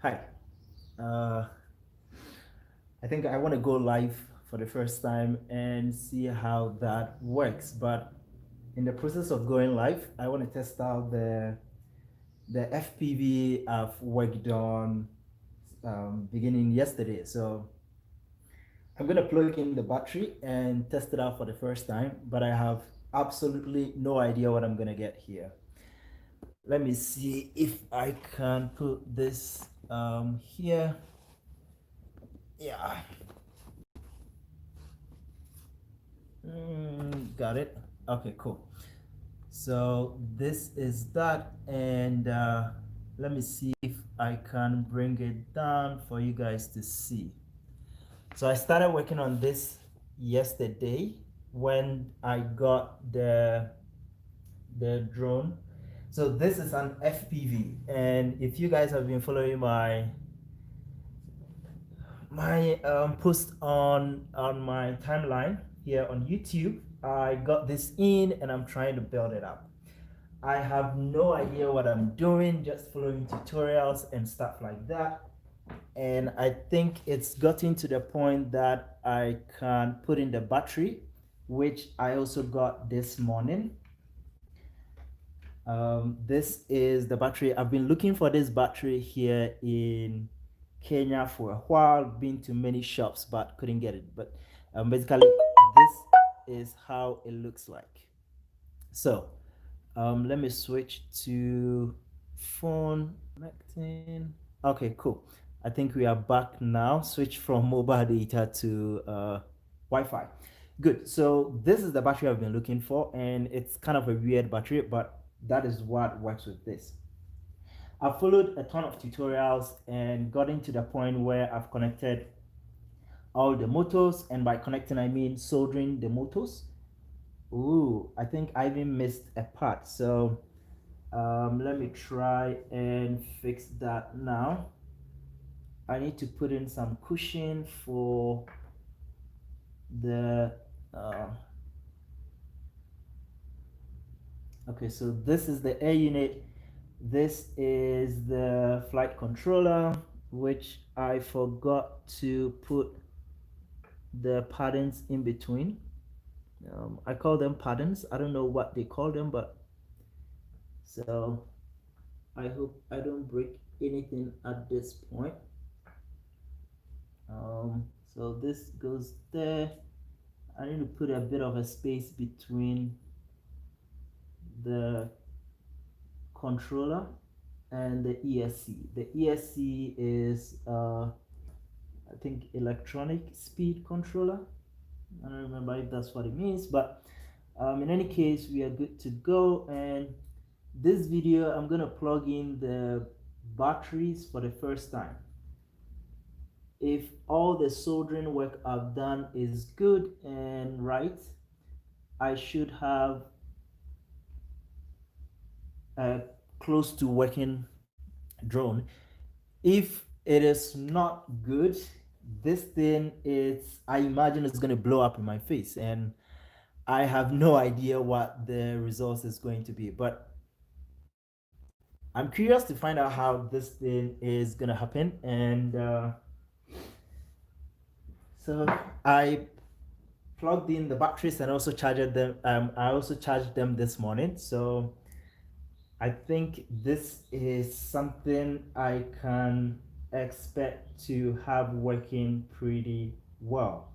Hi. Uh, I think I want to go live for the first time and see how that works. But in the process of going live, I want to test out the FPV I've worked on beginning yesterday. So I'm gonna plug in the battery and test it out for the first time. But I have absolutely no idea what I'm gonna get here. Let me see if I can put this here. Yeah. Got it. Okay, cool. So this is that, and let me see if I can bring it down for you guys to see. So I started working on this yesterday when I got the drone. So this is an FPV, and if you guys have been following my post on my timeline here on YouTube, I got this in and I'm trying to build it up. I have no idea what I'm doing, just following tutorials and stuff like that. And I think it's gotten to the point that I can put in the battery, which I also got this morning. This is the battery. I've been looking for this battery here in Kenya for a while, been to many shops but couldn't get it. But basically, this is how it looks like. So let me switch to phone connecting. Okay, cool. I think we are back now. Switch from mobile data to Wi-Fi. Good. So this is the battery I've been looking for, and it's kind of a weird battery, but that is what works with this. I've followed a ton of tutorials and gotten to the point where I've connected all the motors, and by connecting I mean soldering the motors. Ooh, I think I even missed a part. So let me try and fix that now. I need to put in some cushion for the uh, okay, so this is the air unit. This is the flight controller, which I forgot to put the patterns in between. I call them patterns. I don't know what they call them, but so I hope I don't break anything at this point. So this goes there. I need to put a bit of a space between the controller and the ESC. The ESC is I think electronic speed controller. I don't remember if that's what it means, but in any case, we are good to go. And this video, I'm gonna plug in the batteries for the first time. If all the soldering work I've done is good and right, I should have a close to working drone. If it is not good, this thing is, I imagine it's going to blow up in my face, and I have no idea what the results is going to be. But I'm curious to find out how this thing is going to happen. And so I plugged in the batteries and also charged them. I also charged them this morning. So I think this is something I can expect to have working pretty well.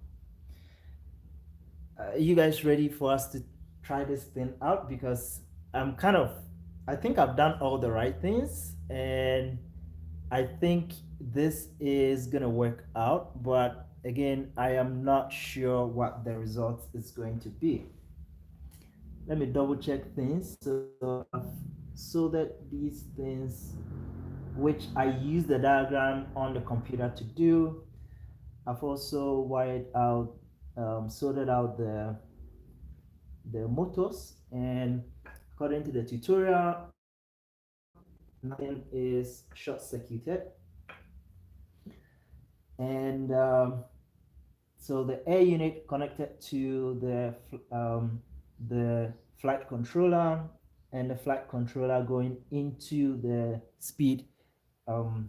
You guys ready for us to try this thing out? Because I'm kind of, I think I've done all the right things, and I think this is gonna work out. But again, I am not sure what the result is going to be. Let me double check things. So I've soldered these things, which I use the diagram on the computer to do. I've also wired out, sorted out the motors, and according to the tutorial, nothing is short circuited. And so the air unit connected to the flight controller, and the flight controller going into the speed um,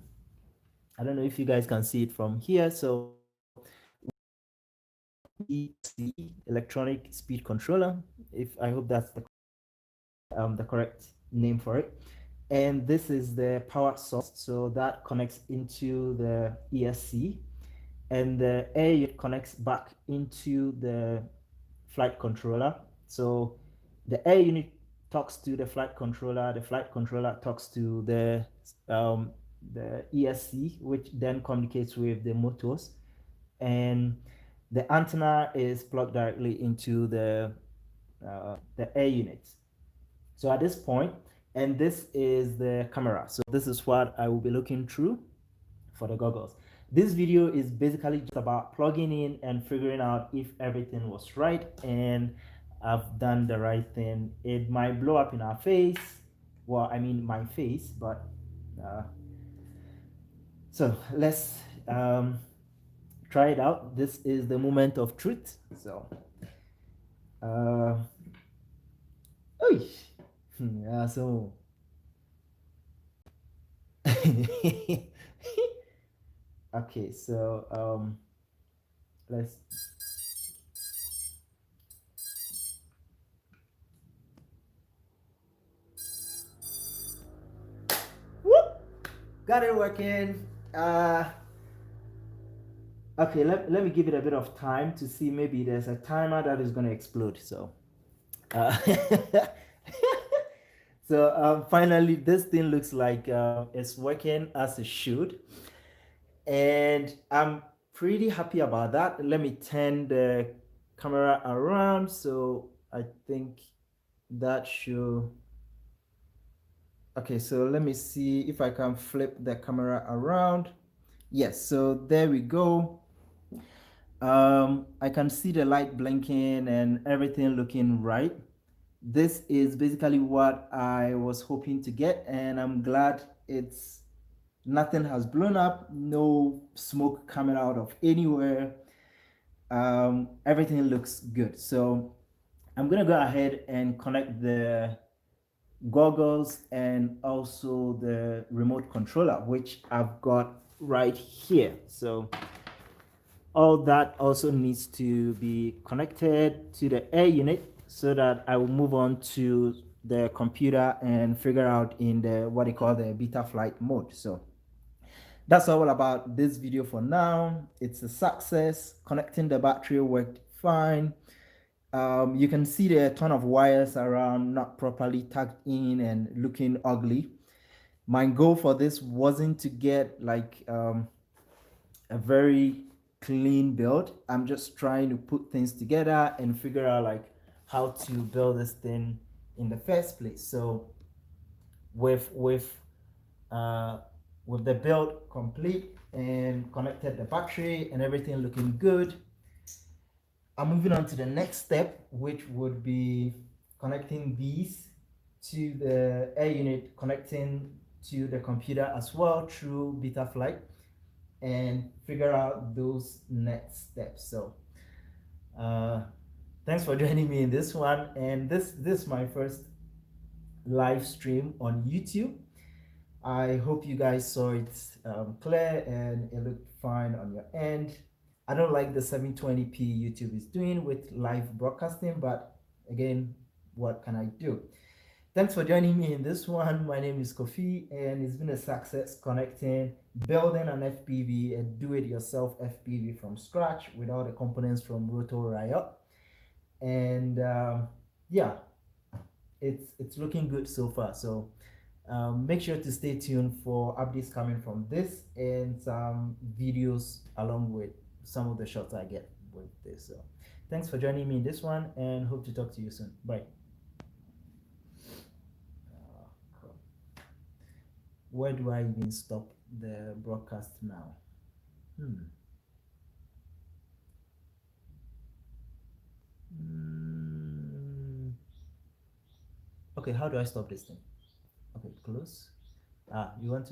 I don't know if you guys can see it from here. So ESC, electronic speed controller. If I hope that's the correct name for it. And this is the power source. So that connects into the ESC, and the air unit connects back into the flight controller. So the air unit talks to the flight controller talks to the ESC, which then communicates with the motors, and the antenna is plugged directly into the air unit. So at this point, and this is the camera. So this is what I will be looking through for the goggles. This video is basically just about plugging in and figuring out if everything was right and I've done the right thing. It might blow up in our face. Well, I mean my face, but uh, so let's try it out. This is the moment of truth. So, uh, oy. Yeah, so okay, so let's whoop, got it working. Okay, let me give it a bit of time to see, maybe there's a timer that is going to explode. So uh, so finally this thing looks like it's working as it should, and I'm pretty happy about that. Let me turn the camera around, so I think that should. Okay, so let me see if I can flip the camera around. Yes, so there we go. I can see the light blinking and everything looking right. This is basically what I was hoping to get, and I'm glad it's nothing has blown up, no smoke coming out of anywhere. Everything looks good. So I'm gonna go ahead and connect the goggles and also the remote controller, which I've got right here. So all that also needs to be connected to the air unit so that I will move on to the computer and figure out in the what they call the beta flight mode. So that's all about this video for now. It's a success. Connecting the battery worked fine. You can see there are a ton of wires around not properly tucked in and looking ugly. My goal for this wasn't to get like a very clean build. I'm just trying to put things together and figure out like how to build this thing in the first place. So with with uh, with the build complete and connected the battery and everything looking good, I'm moving on to the next step, which would be connecting these to the air unit, connecting to the computer as well through Betaflight, and figure out those next steps. So uh, thanks for joining me in this one, and this is my first live stream on YouTube. I hope you guys saw it clear and it looked fine on your end. I don't like the 720p YouTube is doing with live broadcasting, but again, what can I do? Thanks for joining me in this one. My name is KhoPhi, and it's been a success connecting, building an FPV, a do-it-yourself FPV from scratch with all the components from Roto Riot. And yeah, it's looking good so far. So make sure to stay tuned for updates coming from this and some videos along with some of the shots I get with this. So thanks for joining me in this one, and hope to talk to you soon. Bye. Cool. Where do I even stop the broadcast now? Mm. Okay, how do I stop this thing? Okay, close. You want to